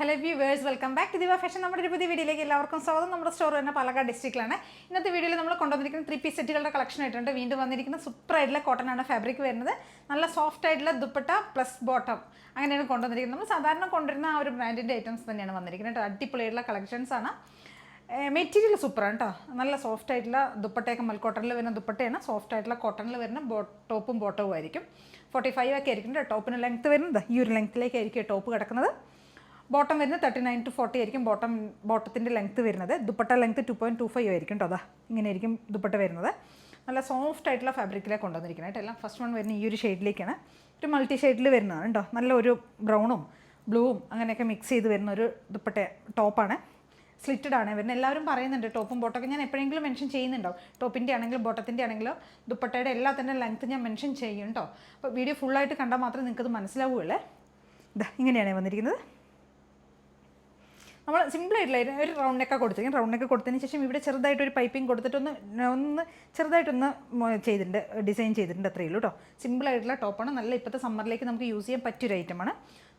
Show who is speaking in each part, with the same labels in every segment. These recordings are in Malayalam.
Speaker 1: Hello viewers, welcome back to Diva fashion. നമ്മുടെ ഒരു പുതിയ വീഡിയോയിലേക്ക് എല്ലാവർക്കും സ്വാഗതം. നമ്മുടെ സ്റ്റോർ തന്നെ പാലക്കാട് ഡിസ്ട്രിക്റ്റിലാണ്. ഇന്നത്തെ വീഡിയോയിൽ നമ്മൾ കൊണ്ടുവന്നിരിക്കുന്ന 3 പീസ് സെറ്റുകളുടെ കളക്ഷൻ ആയിട്ടുണ്ട്. വീണ്ടും വന്നിരിക്കുന്ന സൂപ്പർ ആയിട്ടുള്ള കോട്ടൺ ആണ് ഫാബ്രിക് വരുന്നത്. നല്ല സോഫ്റ്റ് ആയിട്ടുള്ള ദുപ്പട്ട പ്ലസ് ബോട്ടം അങ്ങനെയാണ് കൊണ്ടുവന്നിരിക്കുന്നത്. നമ്മൾ സാധാരണ കൊണ്ടുവരുന്ന ആ ഒരു ബ്രാൻഡിൻ്റെ ഐറ്റംസ് തന്നെയാണ് വന്നിരിക്കുന്നത്. അടിപൊളിയായിട്ടുള്ള കളക്ഷൻസ് ആണ്. മെറ്റീരിയൽ സൂപ്പറാണ് കേട്ടോ. നല്ല സോഫ്റ്റ് ആയിട്ടുള്ള ദുപ്പട്ടയൊക്കെ മൽക്കോട്ടണിൽ വരുന്ന ദുപ്പട്ടയാണ്. സോഫ്റ്റ് ആയിട്ടുള്ള കോട്ടണിൽ വരുന്ന ടോപ്പും ബോട്ടവും ആയിരിക്കും. 45 ഒക്കെ ആയിരിക്കും ടോപ്പിന് ലെങ്ത്ത് വരുന്നത്. ഈ ഒരു ലെങ്ത്തിലേക്കായിരിക്കും ടോപ്പ് കിടക്കുന്നത്. ബോട്ടം വരുന്നത് 39 to 40 ആയിരിക്കും ബോട്ടത്തിൻ്റെ ലെങ്ത്ത് വരുന്നത്. ദുപ്പട്ട ലെങ്ത്ത് 2.25 ആയിരിക്കും കേട്ടോ. അതാ ഇങ്ങനെ ആയിരിക്കും ദുപ്പട്ട വരുന്നത്. നല്ല സോഫ്റ്റ് ആയിട്ടുള്ള ഫാബ്രിക്കിലേക്ക് കൊണ്ടുവന്നിരിക്കുന്നത് എല്ലാം. ഫസ്റ്റ് വൺ വരുന്ന ഈ ഒരു ഷെയ്ഡിലേക്കാണ്. ഒരു മൾട്ടി ഷെയ്ഡിൽ വരുന്നതാണ് കേട്ടോ. നല്ല ഒരു ബ്രൗണും ബ്ലൂവും അങ്ങനെയൊക്കെ മിക്സ് ചെയ്ത് വരുന്ന ഒരു ദുപ്പട്ട ടോപ്പാണ്. സ്ലിറ്റഡ് ആണ് വരുന്നത്. എല്ലാവരും പറയുന്നുണ്ട് ടോപ്പും ബോട്ടൊക്കെ ഞാൻ എപ്പോഴെങ്കിലും മെൻഷൻ ചെയ്യുന്നുണ്ടാവും. ടോപ്പിൻ്റെ ആണെങ്കിലും ബോട്ടത്തിൻ്റെ ആണെങ്കിലും ദുപ്പട്ടയുടെ എല്ലാത്തിൻ്റെ ലെങ്ത്ത് ഞാൻ മെൻഷൻ ചെയ്യും കേട്ടോ. അപ്പോൾ വീഡിയോ ഫുള്ളായിട്ട് കണ്ടാൽ മാത്രമേ നിങ്ങൾക്കത് മനസ്സിലാവുകയുള്ളേ. ഇതാ ഇങ്ങനെയാണ് വന്നിരിക്കുന്നത്. നമ്മൾ സിമ്പിളായിട്ടുള്ള ഒരു റൗണ്ട് നെക്ക് കൊടുത്തിരിക്കും. റൗണ്ട് നെക്ക് കൊടുത്തതിന് ശേഷം ഇവിടെ ചെറുതായിട്ടൊരു പൈപ്പിംഗ് കൊടുത്തിട്ടൊന്ന് ചെറുതായിട്ടൊന്ന് ചെയ്തിട്ടുണ്ട്, ഡിസൈൻ ചെയ്തിട്ടുണ്ട്. അത്രയേ ഉള്ളൂ കേട്ടോ. സിമ്പിളായിട്ടുള്ള ടോപ്പാണ്. നല്ല ഇപ്പോഴത്തെ സമ്മറിലേക്ക് നമുക്ക് യൂസ് ചെയ്യാൻ പറ്റിയൊരു ഐറ്റമാണ്.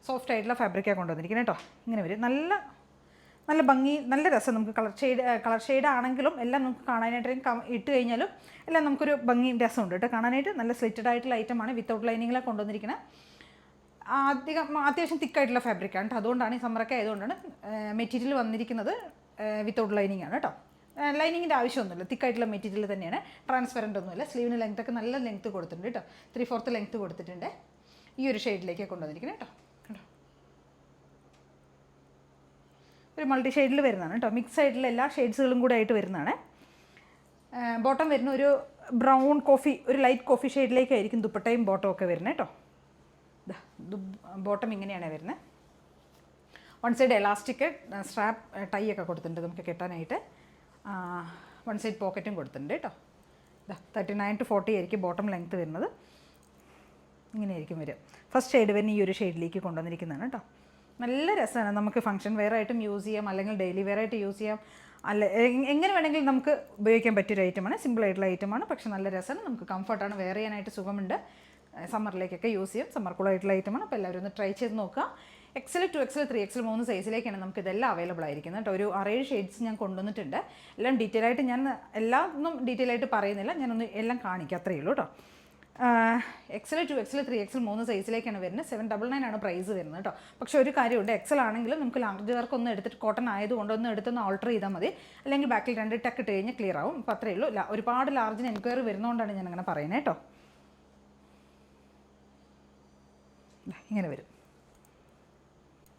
Speaker 1: സോഫ്റ്റ് ആയിട്ടുള്ള ഫാബ്രിക്കാണ് കൊണ്ടുവന്നിരിക്കുന്നത് കേട്ടോ. ഇങ്ങനെ വരും. നല്ല ഭംഗി, നല്ല രസം. നമുക്ക് കളർ ഷെയ്ഡ് ആണെങ്കിലും എല്ലാം നമുക്ക് കാണാനായിട്ട് ഇട്ട് കഴിഞ്ഞാലും എല്ലാം നമുക്കൊരു ഭംഗി രസമുണ്ട് കേട്ടോ കാണാനായിട്ട്. നല്ല സ്ലിറ്റഡ് ആയിട്ടുള്ള ഐറ്റമാണ്. വിത്തൗട്ട് ലൈനിങ്ങിലാണ് കൊണ്ടുവന്നിരിക്കുന്നത്. അത്യാവശ്യം തിക്കായിട്ടുള്ള ഫാബ്രിക്കാണ് കേട്ടോ. അതുകൊണ്ടാണ് ഈ സമ്മറൊക്കെ ആയതുകൊണ്ടാണ് മെറ്റീരിയൽ വന്നിരിക്കുന്നത് വിത്തൗട്ട് ലൈനിങ് ആണ് കേട്ടോ. ലൈനിങ്ങിൻ്റെ ആവശ്യമൊന്നുമില്ല. തിക്കായിട്ടുള്ള മെറ്റീരിയൽ തന്നെയാണ്. ട്രാൻസ്പെറൻ്റ് ഒന്നുമില്ല. സ്ലീവിന് ലെങ്ത്തൊക്കെ നല്ല ലെങ്ത്ത് കൊടുത്തിട്ടുണ്ട് കേട്ടോ. 3/4 ലെങ്ത്ത് കൊടുത്തിട്ടുണ്ട്. ഈ ഒരു ഷെയ്ഡിലേക്ക് കൊണ്ടുവന്നിരിക്കുന്നത് കേട്ടോ. കേട്ടോ ഒരു മൾട്ടി ഷെയ്ഡിൽ വരുന്നതാണ് കേട്ടോ. മിക്സ് ആയിട്ടുള്ള എല്ലാ ഷെയ്ഡ്സുകളും കൂടെ ആയിട്ട് വരുന്നതാണ്. ബോട്ടം വരുന്ന ഒരു ബ്രൗൺ കോഫി, ഒരു ലൈറ്റ് കോഫി ഷെയ്ഡിലേക്കായിരിക്കും ദുപ്പട്ടയും ബോട്ടവും ഒക്കെ വരുന്നത് കേട്ടോ. ബോട്ടം ഇങ്ങനെയാണ് വരുന്നത്. One side elastic strap tie ഒക്കെ കൊടുത്തിട്ടുണ്ട് നമുക്ക് കെട്ടാനായിട്ട്. വൺ സൈഡ് പോക്കറ്റും കൊടുത്തിട്ടുണ്ട് കേട്ടോ. 39 to 40 ആയിരിക്കും ബോട്ടം ലെങ്ത്ത് വരുന്നത്. ഇങ്ങനെയായിരിക്കും വരും. ഫസ്റ്റ് ഷെയ്ഡ് വരുന്ന ഈ ഒരു ഷെയ്ഡിലേക്ക് കൊണ്ടുവന്നിരിക്കുന്നതാണ് കേട്ടോ. നല്ല രസമാണ്. നമുക്ക് ഫംഗ്ഷൻ വെയർ ആയിട്ടും യൂസ് ചെയ്യാം, അല്ലെങ്കിൽ ഡെയിലി വെയർ ആയിട്ട് യൂസ് ചെയ്യാം. എങ്ങനെ വേണമെങ്കിലും നമുക്ക് ഉപയോഗിക്കാൻ പറ്റിയൊരു ഐറ്റമാണ്. സിമ്പിളായിട്ടുള്ള ഐറ്റമാണ്. പക്ഷെ നല്ല രസമാണ്. നമുക്ക് കംഫർട്ടാണ്. വെയർ ചെയ്യാനായിട്ട് സുഖമുണ്ട്. സമ്മറിലേക്കൊക്കെ യൂസ് ചെയ്യും. സമ്മർ കൂളായിട്ടുള്ള ഐറ്റമാണ്. അപ്പോൾ എല്ലാവരും ഒന്ന് ട്രൈ ചെയ്ത് നോക്കുക. XL, 2XL, 3XL 3 സൈസിലേക്കാണ് നമുക്ക് ഇതെല്ലാം അവൈലബിൾ ആയിരിക്കുന്നത് കേട്ടോ. ഒരു 6-7 ഷെയ്ഡ്സ് ഞാൻ കൊണ്ടുവന്നിട്ടുണ്ട്. എല്ലാം ഡീറ്റെയിൽ ആയിട്ട് ഞാൻ ഒന്നും ഡീറ്റെയിൽ ആയിട്ട് പറയുന്നില്ല. ഞാനൊന്ന് എല്ലാം കാണിക്കാം. അത്രയേ ഉള്ളൂ കേട്ടോ. XL, 2XL, 3XL 3 സൈസിലേക്കാണ് വരുന്നത്. 799 ആണ് പ്രൈസ് വരുന്നത് കേട്ടോ. പക്ഷേ ഒരു കാര്യമുണ്ട്, XL ആണെങ്കിലും നമുക്ക് ലാർജ് വർക്ക് ഒന്ന് എടുത്തിട്ട് കോട്ടൺ ആയതുകൊണ്ട് എടുത്തൊന്ന് ഓൾട്ടർ ചെയ്താൽ മതി. അല്ലെങ്കിൽ ബാക്കിൽ 2 ടക്ക് ഇട്ട് കഴിഞ്ഞാൽ ക്ലിയർ ആവും. അപ്പോൾ അത്രയേ ഉള്ളൂ. ഒരുപാട് ലാർജിന് എൻക്വയറി വരുന്നതുകൊണ്ടാണ് ഞാൻ അങ്ങനെ പറയുന്നത് കേട്ടോ. ഇങ്ങനെ വരും.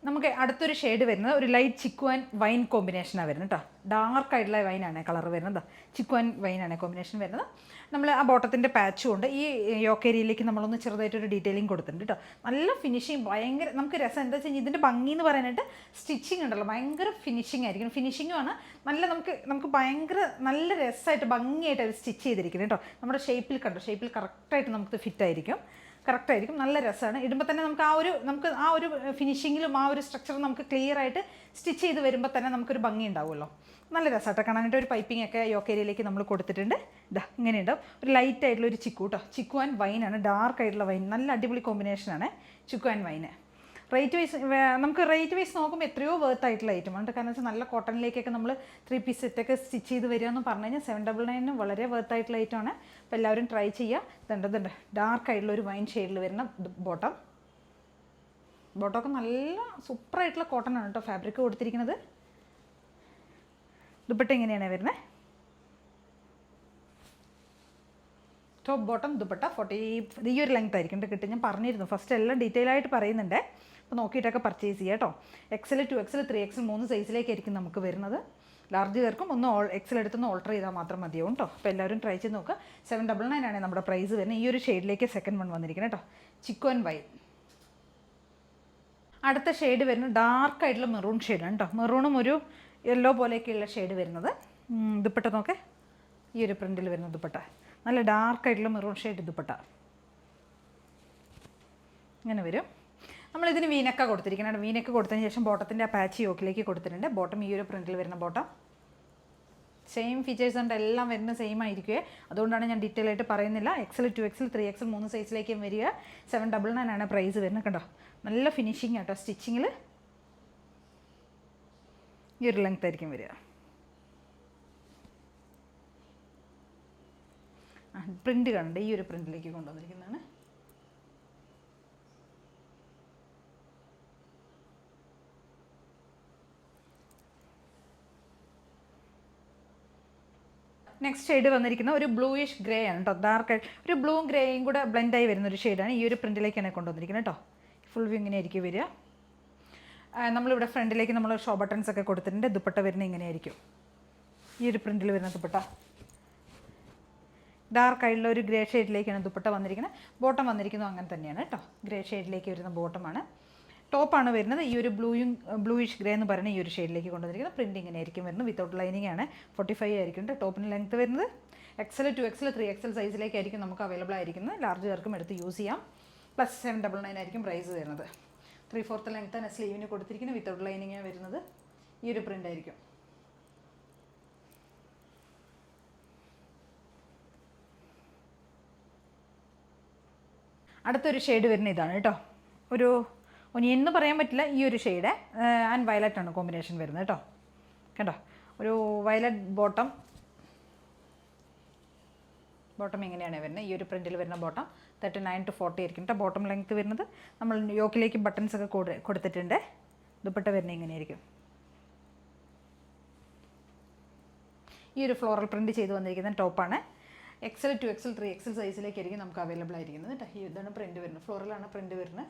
Speaker 1: നമുക്ക് അടുത്തൊരു ഷെയ്ഡ് വരുന്നത് ഒരു ലൈറ്റ് ചിക്കു ആൻഡ് വൈൻ കോമ്പിനേഷനാണ് വരുന്നത് കേട്ടോ. ഡാർക്കായിട്ടുള്ള വൈനാണ് കളർ വരുന്നത്. ചിക്കു ആൻഡ് വൈനാണ് കോമ്പിനേഷൻ വരുന്നത്. നമ്മൾ ആ ബോട്ടത്തിൻ്റെ പാച്ചും ഉണ്ട്. ഈ യോക്കേരിയയിലേക്ക് നമ്മളൊന്ന് ചെറുതായിട്ടൊരു ഡീറ്റെയിലിംഗ് കൊടുത്തിട്ടുണ്ട് കേട്ടോ. നല്ല ഫിനിഷിങ്, ഭയങ്കര നമുക്ക് രസം. എന്താ വെച്ച് കഴിഞ്ഞാൽ ഇതിൻ്റെ ഭംഗി എന്ന് പറയാനായിട്ട് സ്റ്റിച്ചിങ് ഉണ്ടല്ലോ, ഭയങ്കര ഫിനിഷിംഗ് ആയിരിക്കും. ഫിനിഷിങ്ങുമാണ് നല്ല നമുക്ക് ഭയങ്കര നല്ല രസമായിട്ട് ഭംഗിയായിട്ട് അത് സ്റ്റിച്ച് ചെയ്തിരിക്കുന്നത് കേട്ടോ. നമ്മുടെ ഷേപ്പിൽ ഷേപ്പിൽ കറക്റ്റായിട്ട് നമുക്ക് ഫിറ്റായിരിക്കും. കറക്റ്റായിരിക്കും. നല്ല രസമാണ്. ഇടുമ്പോൾ തന്നെ നമുക്ക് ആ ഒരു ഫിനിഷിങ്ങിലും ആ ഒരു സ്ട്രക്ചറും നമുക്ക് ക്ലിയർ ആയിട്ട് സ്റ്റിച്ച് ചെയ്ത് വരുമ്പോൾ തന്നെ നമുക്കൊരു ഭംഗി ഉണ്ടാവുമല്ലോ. നല്ല രസമായിട്ട് കാണാനായിട്ട്. ഒരു പൈപ്പിംഗ് ഒക്കെ യോക്കേരിയയിലേക്ക് നമ്മൾ കൊടുത്തിട്ടുണ്ട്. ഇതാ ഇങ്ങനെയുണ്ടാവും. ഒരു ലൈറ്റ് ആയിട്ടുള്ള ഒരു ചിക്കു കേട്ടോ. ചിക്കു ആൻഡ് വൈനാണ്. ഡാർക്ക് ആയിട്ടുള്ള വൈൻ. നല്ല അടിപൊളി കോമ്പിനേഷനാണ് chikoo and wine. Rate wise നോക്കുമ്പോൾ എത്രയോ വേർത്ത് ആയിട്ടുള്ള ഐറ്റമാണ്. കാരണം വെച്ചാൽ നല്ല കോട്ടണിലേക്കൊക്കെ നമ്മൾ 3 പീസ് സെറ്റൊക്കെ സ്റ്റിച്ച് ചെയ്ത് വരിക എന്ന് പറഞ്ഞു കഴിഞ്ഞാൽ 799 വളരെ വേർത്ത് ആയിട്ടുള്ള ഐറ്റമാണ്. അപ്പോൾ എല്ലാവരും ട്രൈ ചെയ്യുക. ഇതുണ്ട് ഡാർക്ക് ആയിട്ടുള്ള ഒരു വൈൻ ഷെയ്ഡിൽ വരുന്ന ബോട്ടമൊക്കെ നല്ല സൂപ്പറായിട്ടുള്ള കോട്ടൺ ആണ് കേട്ടോ ഫാബ്രിക് കൊടുത്തിരിക്കുന്നത്. ദുപ്പട്ട ഇങ്ങനെയാണ് വരുന്നത്. ടോപ്പ് ബോട്ടം ദുപ്പട്ട 40 ഈ ഒരു ലെങ്ത് ആയിരിക്കും കിട്ടും. ഞാൻ പറഞ്ഞിരുന്നു ഫസ്റ്റ് എല്ലാം ഡീറ്റെയിൽ ആയിട്ട് പറയുന്നുണ്ട്. അപ്പോൾ നോക്കിയിട്ടൊക്കെ പർച്ചേസ് ചെയ്യുക കേട്ടോ. XL, 2XL, 3XL 3 സൈസിലേക്കായിരിക്കും നമുക്ക് വരുന്നത്. ലാർജ് പേർക്കും ഒന്ന് XL എടുത്തൊന്ന് ഓൾട്ടർ ചെയ്താൽ മാത്രം മതിയാവും കേട്ടോ. അപ്പോൾ എല്ലാവരും ട്രൈ ചെയ്ത് നോക്കുക. 799 ആണ് നമ്മുടെ പ്രൈസ് വരുന്നത്. ഈ ഒരു ഷെയ്ഡിലേക്ക് സെക്കൻഡ് വൺ വന്നിരിക്കുന്നത് കേട്ടോ. Chikoo and wine. അടുത്ത ഷെയ്ഡ് വരുന്നത് ഡാർക്കായിട്ടുള്ള മെറൂൺ ഷെയ്ഡാണ് കേട്ടോ. മെറൂണും ഒരു യെല്ലോ പോലെയൊക്കെയുള്ള ഷെയ്ഡ് വരുന്നത്. ദുപ്പട്ട നോക്കേ. ഈ ഒരു പ്രിൻറ്റിൽ വരുന്ന ദുപ്പട്ട നല്ല ഡാർക്കായിട്ടുള്ള മെറൂൺ ഷെയ്ഡ് ദുപ്പട്ട ഇങ്ങനെ വരും. നമ്മളിതിന് വീനക്ക കൊടുത്തിരിക്കുന്നത്. വീനക്ക കൊടുത്തതിന് ശേഷം ബോട്ടത്തിൻ്റെ ആ പാച്ച് യോക്കിലേക്ക് കൊടുത്തിട്ടുണ്ട്. ബോട്ടം ഈ ഒരു പ്രിൻറ്റിൽ വരുന്ന ബോട്ടം. സെയിം ഫീച്ചേഴ്സ് ഉണ്ട്. എല്ലാം വരുന്ന സെയിം ആയിരിക്കുമേ. അതുകൊണ്ടാണ് ഞാൻ ഡീറ്റെയിൽ ആയിട്ട് പറയുന്നില്ല. XL, 2XL, 3XL 3 സൈസിലേക്കും വരിക. 799 ആണ് പ്രൈസ് വരുന്നത് കേട്ടോ. നല്ല ഫിനിഷിങ് കേട്ടോ സ്റ്റിച്ചിങ്ങിൽ. ഈ ഒരു ലെങ്ത് ആയിരിക്കും വരിക. പ്രിൻ്റ് കണ്ട് ഈ ഒരു പ്രിൻറ്റിലേക്ക് കൊണ്ടുവന്നിരിക്കുന്നതാണ്. നെക്സ്റ്റ് ഷെയ്ഡ് വന്നിരിക്കുന്ന ഒരു ബ്ലൂയിഷ് ഗ്രേ ആണ് കേട്ടോ. ഡാർക്ക് ഒരു ബ്ലൂവും ഗ്രേയും കൂടെ ബ്ലെൻഡായി വരുന്ന ഒരു ഷെയ്ഡാണ്. ഈ ഒരു പ്രിൻറ്റിലേക്കാണ് കൊണ്ടുവന്നിരിക്കുന്നത് കേട്ടോ. ഫുൾ വ്യൂ ഇങ്ങനെ ആയിരിക്കും വരിക. നമ്മളിവിടെ ഫ്രണ്ടിലേക്ക് നമ്മൾ ഷോ ബട്ടൺസ് ഒക്കെ കൊടുത്തിട്ടുണ്ട്. ദുപ്പട്ട വരുന്നത് ഇങ്ങനെയായിരിക്കും. ഈ ഒരു പ്രിൻറ്റിൽ വരുന്ന ദുപ്പട്ട ഡാർക്ക് ആയിട്ടുള്ള ഒരു ഗ്രേ ഷെയ്ഡിലേക്കാണ് ദുപ്പട്ട വന്നിരിക്കുന്നത്. ബോട്ടം വന്നിരിക്കുന്നത് അങ്ങനെ തന്നെയാണ് കേട്ടോ. ഗ്രേ ഷെയ്ഡിലേക്ക് വരുന്ന ബോട്ടമാണ്. ടോപ്പാണ് വരുന്നത് ഈ ഒരു ബ്ലൂയിഷ് ഗ്രേ എന്ന് പറയുന്ന ഈ ഒരു ഷെയ്ഡിലേക്ക് കൊണ്ടുവന്നിരിക്കുന്നത്. പ്രിൻ്റ് ഇങ്ങനെ ആയിരിക്കും വരുന്നത്. വിത്തൗട്ട് ലൈനിങ് ആണ്. 45 ആയിരിക്കും ടോപ്പിന് ലെങ്ത്ത് വരുന്നത്. XL 2XL 3XL സൈസിലേക്കായിരിക്കും നമുക്ക് അവൈലബിൾ ആയിരിക്കുന്നത്. ലാർജ് പേർക്കും എടുത്ത് യൂസ് ചെയ്യാം. പ്ലസ് 799 ആയിരിക്കും പ്രൈസ് വരുന്നത്. 3/4 ലെങ്ത്ത് തന്നെ സ്ലീവിന് കൊടുത്തിരിക്കുന്നത്. വിത്തൗട്ട് ലൈനിങ് വരുന്നത്. ഈ ഒരു പ്രിൻ്റ് ആയിരിക്കും. അടുത്തൊരു ഷെയ്ഡ് വരുന്ന ഇതാണ് കേട്ടോ. ഒരു ഒനിയൻ എന്ന് പറയാൻ പറ്റില്ല. ഈ ഒരു ഷെയ്ഡ് ആൻഡ് വയലറ്റ് ആണ് കോമ്പിനേഷൻ വരുന്നത് കേട്ടോ. കേട്ടോ ഒരു വയലറ്റ് ബോട്ടം ഇങ്ങനെയാണ് വരുന്നത്. ഈ ഒരു പ്രിൻറ്റിൽ വരുന്ന ബോട്ടം 39 to 40 ആയിരിക്കും കേട്ടോ. ബോട്ടം ലെങ്ത്ത് വരുന്നത്. നമ്മൾ യോക്കിലേക്ക് ബട്ടൺസ് ഒക്കെ കൊടുത്തിട്ടുണ്ട്. ദുപ്പട്ട വരുന്നത് ഇങ്ങനെയായിരിക്കും. ഈ ഒരു ഫ്ലോറൽ പ്രിൻറ്റ് ചെയ്ത് വന്നിരിക്കുന്ന ടോപ്പാണ്. XL 2XL 3XL സൈസിലേക്കായിരിക്കും നമുക്ക് അവൈലബിൾ ആയിരിക്കുന്നത് കേട്ടോ. ഇതാണ് പ്രിൻറ്റ് വരുന്നത്. ഫ്ലോറലാണ് പ്രിൻറ്റ് വരുന്നത്.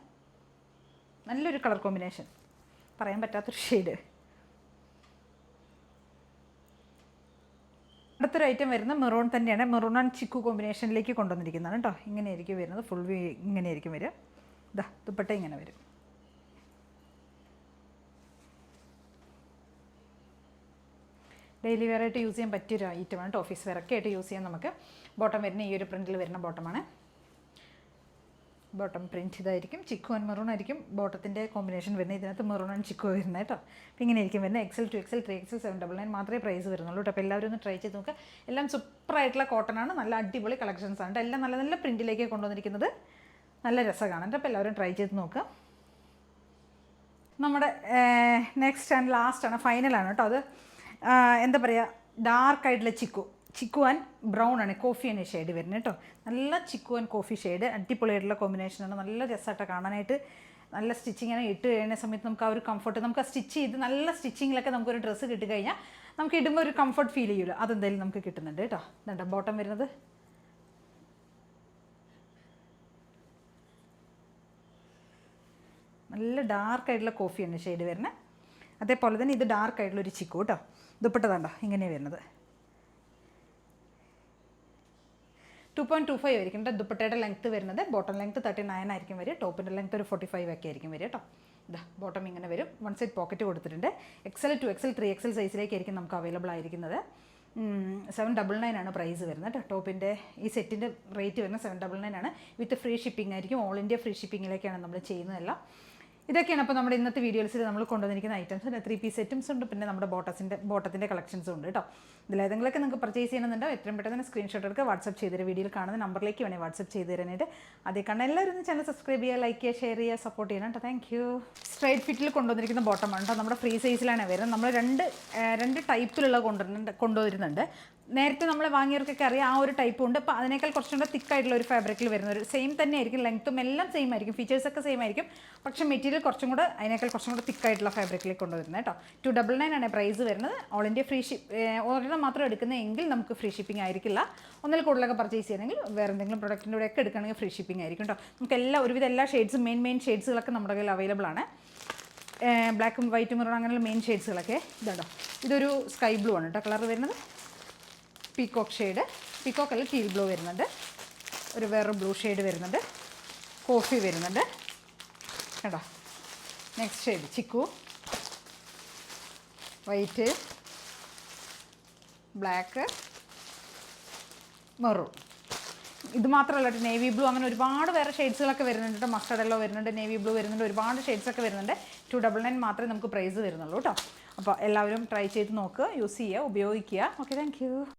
Speaker 1: നല്ലൊരു കളർ കോമ്പിനേഷൻ, പറയാൻ പറ്റാത്തൊരു ഷെയ്ഡ്. അടുത്തൊരു ഐറ്റം വരുന്നത് മെറൂൺ തന്നെയാണ്. മെറൂൺ ആൻഡ് ചിക്കു കോമ്പിനേഷനിലേക്ക് കൊണ്ടുവന്നിരിക്കുന്നതാണ് കേട്ടോ. ഇങ്ങനെയായിരിക്കും വരുന്നത്. ഫുൾ വ്യൂ ഇങ്ങനെയായിരിക്കും വരിക. ഇതാ ദുപ്പട്ട ഇങ്ങനെ വരും. ഡെയിലി വെയർ ആയിട്ട് യൂസ് ചെയ്യാൻ പറ്റിയൊരു ഐറ്റമാണ് കേട്ടോ. ഓഫീസ് വെയറൊക്കെ ആയിട്ട് യൂസ് ചെയ്യാൻ നമുക്ക്. ബോട്ടം വരുന്ന ഈ ഒരു പ്രിൻറ്റിൽ വരുന്ന ബോട്ടമാണ്. ബോട്ടം പ്രിൻറ്റ് ഇതായിരിക്കും. ചിക്കു ആൻഡ് മെറൂൺ ആയിരിക്കും ബോട്ടത്തിൻ്റെ കോമ്പിനേഷൻ വരുന്നത്. ഇതിനകത്ത് മെറൂൺ ആൻഡ് ചിക്കു വരുന്നത് കേട്ടോ. അപ്പോൾ ഇങ്ങനെ ആയിരിക്കും വരുന്നത്. XL 2XL 3XL 799 മാത്രമേ പ്രൈസ് വരുന്നുള്ളൂ കേട്ടോ. അപ്പോൾ എല്ലാവരും ഒന്ന് ട്രൈ ചെയ്ത് നോക്കുക. എല്ലാം സൂപ്പറായിട്ടുള്ള കോട്ടനാണ്. നല്ല അടിപൊളി കളക്ഷൻസ് ആണ്. എല്ലാം നല്ല നല്ല പ്രിൻറ്റിലേക്ക് കൊണ്ടുവന്നിരിക്കുന്നത്. നല്ല രസം കാണാൻ. അപ്പോൾ എല്ലാവരും ട്രൈ ചെയ്ത് നോക്കുക. നമ്മുടെ നെക്സ്റ്റ് ആൻഡ് ലാസ്റ്റ് ആണ്, ഫൈനലാണ് കേട്ടോ. അത് എന്താ പറയുക, ഡാർക്കായിട്ടുള്ള ചിക്കു ആൻഡ് ബ്രൗൺ ആണ്. കോഫിയാണ് ഷെയ്ഡ് വരുന്നത് കേട്ടോ. നല്ല ചിക്കു ആൻഡ് കോഫി ഷെയ്ഡ്. അടിപൊളിയായിട്ടുള്ള കോമ്പിനേഷനാണ്. നല്ല രസമായിട്ട് കാണാനായിട്ട്. നല്ല സ്റ്റിച്ചിങ് ആണ്. ഇട്ട് കഴിയുന്ന സമയത്ത് നമുക്ക് ആ ഒരു കംഫർട്ട്, നമുക്ക് ആ സ്റ്റിച്ച് ചെയ്ത് നല്ല സ്റ്റിച്ചിങ്ങിലൊക്കെ നമുക്കൊരു ഡ്രസ്സ് കിട്ടിക്കഴിഞ്ഞാൽ നമുക്ക് ഇടുമ്പോൾ ഒരു കംഫർട്ട് ഫീൽ ചെയ്യില്ല. അതെന്തായാലും നമുക്ക് കിട്ടുന്നുണ്ട് കേട്ടോ. ഇതുണ്ട് ബോട്ടം വരുന്നത്. നല്ല ഡാർക്കായിട്ടുള്ള കോഫിയാണ് ഷെയ്ഡ് വരുന്നത്. അതേപോലെ തന്നെ ഇത് ഡാർക്കായിട്ടുള്ളൊരു ചിക്കു കേട്ടോ. ദുപ്പട്ട കണ്ടോ ഇങ്ങനെയാണ് വരുന്നത്. 2.25 ആയിരിക്കും കേട്ടോ ദുപ്പട്ടയുടെ ലെങ്ത്ത് വരുന്നത്. ബോട്ടം ലെങ്ത്ത് 39 ആയിരിക്കും വരിക. ടോപ്പിൻ്റെ ലെങ്ത്ത് ഒരു 45 ഒക്കെ ആയിരിക്കും വരിക കേട്ടോ. ഇതാ ബോട്ടം ഇങ്ങനെ വരും. 1 സൈഡ് പോക്കറ്റ് കൊടുത്തിട്ടുണ്ട്. XL 2XL 3XL സൈസിലേക്കായിരിക്കും നമുക്ക് അവൈലബിൾ ആയിരിക്കുന്നത്. 799 ആണ് പ്രൈസ് വരുന്നത് കേട്ടോ. ടോപ്പിൻ്റെ ഈ സെറ്റിൻ്റെ റേറ്റ് വരുന്നത് 799 ആണ്. വിത്ത് ഫ്രീ ഷിപ്പിംഗ് ആയിരിക്കും. ഓൾ ഇന്ത്യ ഫ്രീ ഷിപ്പിങ്ങിലേക്കാണ് നമ്മൾ ചെയ്യുന്നതെല്ലാം. ഇതൊക്കെയാണ് അപ്പോൾ നമ്മുടെ ഇന്നത്തെ വീഡിയോസിൽ നമ്മൾ കൊണ്ടുവന്നിരിക്കുന്ന ഐറ്റംസ്. 3 പീസ് ഐറ്റംസ് ഉണ്ട്. പിന്നെ നമ്മുടെ ബോട്ടത്തിൻ്റെ കളക്ഷൻസും ഉണ്ട് കേട്ടോ. ഇതിലേതെങ്കിലുമൊക്കെ നിങ്ങൾക്ക് പർച്ചേസ് ചെയ്യണമെന്നുണ്ടോ എത്രയും പെട്ടെന്ന് തന്നെ സ്ക്രീൻഷോട്ട് എടുക്കുക. വാട്സപ്പ് ചെയ്തൊരു വീഡിയോയിൽ കാണുന്ന നമ്പറിലേക്ക് വേണേൽ വാട്സപ്പ് ചെയ്ത് തരാനായിട്ട്. അതേ കണ്ട എല്ലാവരും ഒന്ന് ചാനൽ സബ്സ്ക്രൈബ് ചെയ്യുക, ലൈക്ക് ചെയ്യുക, ഷെയർ ചെയ്യുക, സപ്പോർട്ട് ചെയ്യണം കേട്ടോ. Thank you. സ്ട്രൈറ്റ് ഫിറ്റിൽ കൊണ്ടുവന്നിരിക്കുന്ന ബോട്ടമാണ് കേട്ടോ. നമ്മുടെ ഫ്രീ സൈസിലാണ് വരുന്നത്. നമ്മൾ രണ്ട് ടൈപ്പിലുള്ള കൊണ്ടുവരുന്നുണ്ട്. നേരത്തെ നമ്മൾ വാങ്ങിയവർക്കൊക്കെ അറിയാം ആ ഒരു ടൈപ്പ് ഉണ്ട്. അപ്പോൾ അതിനേക്കാൾ കുറച്ചും കൂടെ തിക്കായിട്ടുള്ള ഒരു ഫാബ്രിക്കിൽ വരുന്ന ഒരു സെയിം തന്നെ ആയിരിക്കും. ലെങ്ത്തും എല്ലാം സെയിം ആയിരിക്കും. ഫീച്ചേഴ്സൊക്കെ സെയിം ആയിരിക്കും. പക്ഷേ മെറ്റീരിയൽ കുറച്ചും കൂടെ അതിനേക്കാൾ കുറച്ചും കൂടെ തിക്കായിട്ടുള്ള ഫാബ്രിക്കിലേക്ക് കൊണ്ടുവരുന്നത് കേട്ടോ. 299 ആണ് പ്രൈസ് വരുന്നത്. ഓൾ ഇന്ത്യ ഫ്രീ ഒരെണ്ണം മാത്രം എടുക്കുന്നതെങ്കിൽ നമുക്ക് ഫ്രീ ഷിപ്പിംഗ് ആയിരിക്കില്ല. ഒന്നിൽ കൂടുതലൊക്കെ പർച്ചേസ് ചെയ്യണമെങ്കിൽ വേറെ എന്തെങ്കിലും പ്രൊഡക്റ്റിൻ്റെ കൂടെ ഒക്കെ എടുക്കുകയാണെങ്കിൽ ഫ്രീ ഷിപ്പിംഗ് ആയിരിക്കും കേട്ടോ. നമുക്ക് ഒരുവിധം എല്ലാ ഷെയ്ഡ്സും മെയിൻ ഷെയ്ഡ്സുകളൊക്കെ നമ്മുടെ കയ്യിൽ അവൈലബിൾ ആണ്. ബ്ലാക്കും വൈറ്റും മെറൂൺ അങ്ങനെയുള്ള മെയിൻ ഷെയ്ഡ്സുകളൊക്കെ ഇതുണ്ടോ. ഇതൊരു സ്കൈ ബ്ലൂ ആണ് കേട്ടോ കളർ വരുന്നത്. പീക്കോക്ക് ഷെയ്ഡ്, പീക്കോക്ക് അല്ല ടീൽ ബ്ലൂ വരുന്നുണ്ട്. ഒരു വേറൊരു ബ്ലൂ ഷെയ്ഡ് വരുന്നുണ്ട്. കോഫി വരുന്നുണ്ട് കേട്ടോ. Next shade chikoo, white, black, maroon. ഇത് മാത്രമല്ല കേട്ടോ, നേവി ബ്ലൂ അങ്ങനെ ഒരുപാട് വേറെ ഷെയ്ഡ്സുകളൊക്കെ വരുന്നുണ്ട് കേട്ടോ. മസ്റ്റർഡ് യെല്ലോ വരുന്നുണ്ട്, നേവി ബ്ലൂ വരുന്നുണ്ട്, ഒരുപാട് ഷെയ്ഡ്സൊക്കെ വരുന്നുണ്ട്. 299 മാത്രമേ നമുക്ക് പ്രൈസ് വരുന്നുള്ളൂ കേട്ടോ. അപ്പോൾ എല്ലാവരും ട്രൈ ചെയ്ത് നോക്കുക, യൂസ് ചെയ്യുക, ഉപയോഗിക്കുക. Okay, thank you.